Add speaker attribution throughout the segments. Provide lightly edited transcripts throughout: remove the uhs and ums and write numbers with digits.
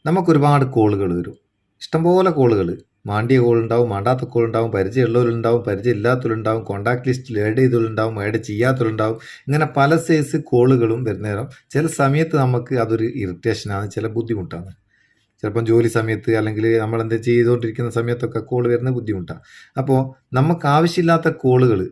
Speaker 1: നമുക്കൊരുപാട് കോളുകൾ വരും. ഇഷ്ടംപോലെ കോളുകൾ. മാണ്ടിയ കോളുണ്ടാവും, മാണ്ടാത്ത കോളുണ്ടാവും, പരിചയമുള്ളവരുണ്ടാവും, പരിചയമില്ലാത്തവരുണ്ടാവും, കോൺടാക്ട് ലിസ്റ്റിൽ ആഡ് ചെയ്തവരുണ്ടാവും, ആഡ് ചെയ്യാത്തവരുണ്ടാവും. ഇങ്ങനെ പല സൈസ് കോളുകളും വരുന്ന നേരം ചില സമയത്ത് നമുക്ക് അതൊരു ഇറിറ്റേഷനാണ്, ചില ബുദ്ധിമുട്ടാണ്. ചിലപ്പം ജോലി സമയത്ത് അല്ലെങ്കിൽ നമ്മൾ എന്താ ചെയ്തുകൊണ്ടിരിക്കുന്ന സമയത്തൊക്കെ കോൾ വരുന്നത് ബുദ്ധിമുട്ടാണ്. അപ്പോൾ നമുക്ക് ആവശ്യമില്ലാത്ത കോളുകൾ,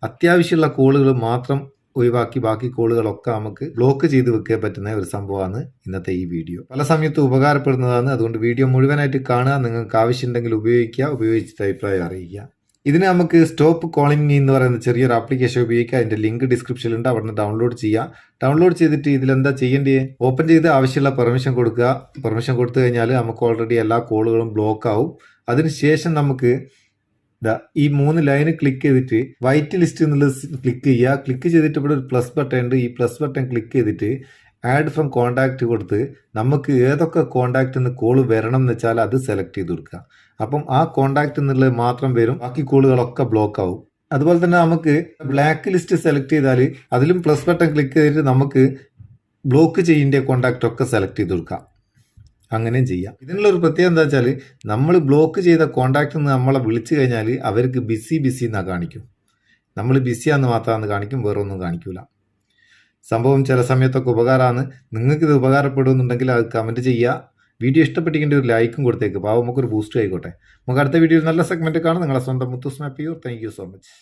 Speaker 1: അത്യാവശ്യമുള്ള കോളുകൾ മാത്രം ഒഴിവാക്കി ബാക്കി കോളുകളൊക്കെ നമുക്ക് ബ്ലോക്ക് ചെയ്ത് വെക്കാൻ പറ്റുന്ന ഒരു സംഭവമാണ് ഇന്നത്തെ ഈ വീഡിയോ. പല സമയത്തും ഉപകാരപ്പെടുന്നതാണ്. അതുകൊണ്ട് വീഡിയോ മുഴുവനായിട്ട് കാണുക. നിങ്ങൾക്ക് ആവശ്യമുണ്ടെങ്കിൽ ഉപയോഗിക്കുക, ഉപയോഗിച്ചിട്ട് അഭിപ്രായം അറിയിക്കുക. ഇതിന് നമുക്ക് സ്റ്റോപ്പ് കോളിംഗ് എന്ന് പറയുന്ന ചെറിയൊരു ആപ്ലിക്കേഷൻ ഉപയോഗിക്കുക. അതിൻ്റെ ലിങ്ക് ഡിസ്ക്രിപ്ഷനിലുണ്ട്, അവിടെ നിന്ന് ഡൗൺലോഡ് ചെയ്യുക. ഡൗൺലോഡ് ചെയ്തിട്ട് ഇതിലെന്താ ചെയ്യേണ്ടത്, ഓപ്പൺ ചെയ്ത് ആവശ്യമുള്ള പെർമിഷൻ കൊടുക്കുക. പെർമിഷൻ കൊടുത്തു കഴിഞ്ഞാൽ നമുക്ക് ഓൾറെഡി എല്ലാ കോളുകളും ബ്ലോക്ക് ആവും. അതിനുശേഷം നമുക്ക് ഈ 3 ലൈന് ക്ലിക്ക് ചെയ്തിട്ട് വൈറ്റ് ലിസ്റ്റ് എന്നുള്ളത് ക്ലിക്ക് ചെയ്യുക. ക്ലിക്ക് ചെയ്തിട്ട് ഇവിടെ ഒരു പ്ലസ് ബട്ടൺ ഉണ്ട്. ഈ പ്ലസ് ബട്ടൺ ക്ലിക്ക് ചെയ്തിട്ട് ആഡ് ഫ്രം കോൺടാക്റ്റ് കൊടുത്ത് നമുക്ക് ഏതൊക്കെ കോൺടാക്റ്റ് നിന്ന് കോൾ വരണം എന്ന് വെച്ചാൽ അത് സെലക്ട് ചെയ്ത് കൊടുക്കുക. അപ്പം ആ കോൺടാക്റ്റ് എന്നുള്ളത് മാത്രം വരും, ബാക്കി കോളുകളൊക്കെ ബ്ലോക്ക് ആവും. അതുപോലെ തന്നെ നമുക്ക് ബ്ലാക്ക് ലിസ്റ്റ് സെലക്ട് ചെയ്താൽ അതിലും പ്ലസ് ബട്ടൺ ക്ലിക്ക് ചെയ്തിട്ട് നമുക്ക് ബ്ലോക്ക് ചെയ്യേണ്ട കോൺടാക്റ്റ് ഒക്കെ സെലക്ട് ചെയ്ത് കൊടുക്കാം. അങ്ങനെയും ചെയ്യാം. ഇതിനുള്ളൊരു പ്രത്യേകത എന്താ വെച്ചാൽ നമ്മൾ ബ്ലോക്ക് ചെയ്ത കോൺടാക്റ്റ് നിന്ന് നമ്മളെ വിളിച്ചു കഴിഞ്ഞാൽ അവർക്ക് ബിസി എന്നാണ് കാണിക്കും. നമ്മൾ ബിസിയാന്ന് മാത്രമാണ് കാണിക്കും, വേറെ ഒന്നും കാണിക്കില്ല. സംഭവം ചില സമയത്തൊക്കെ ഉപകാരമാണ്. നിങ്ങൾക്കിത് ഉപകാരപ്പെടുന്നുണ്ടെങ്കിൽ അത് കമൻറ്റ് ചെയ്യുക. വീഡിയോ ഇഷ്ടപ്പെട്ടിരിക്കേണ്ട ഒരു ലൈക്കും കൊടുത്തേക്ക്, പാവം നമുക്കൊരു ബൂസ്റ്റ് ആയിക്കോട്ടെ. നമുക്ക് അടുത്ത വീഡിയോയിൽ നല്ല സെഗ്മെൻറ്റ് കാണാം. നിങ്ങളെ സ്വന്തം Muthoos Meppayur. Thank you so much.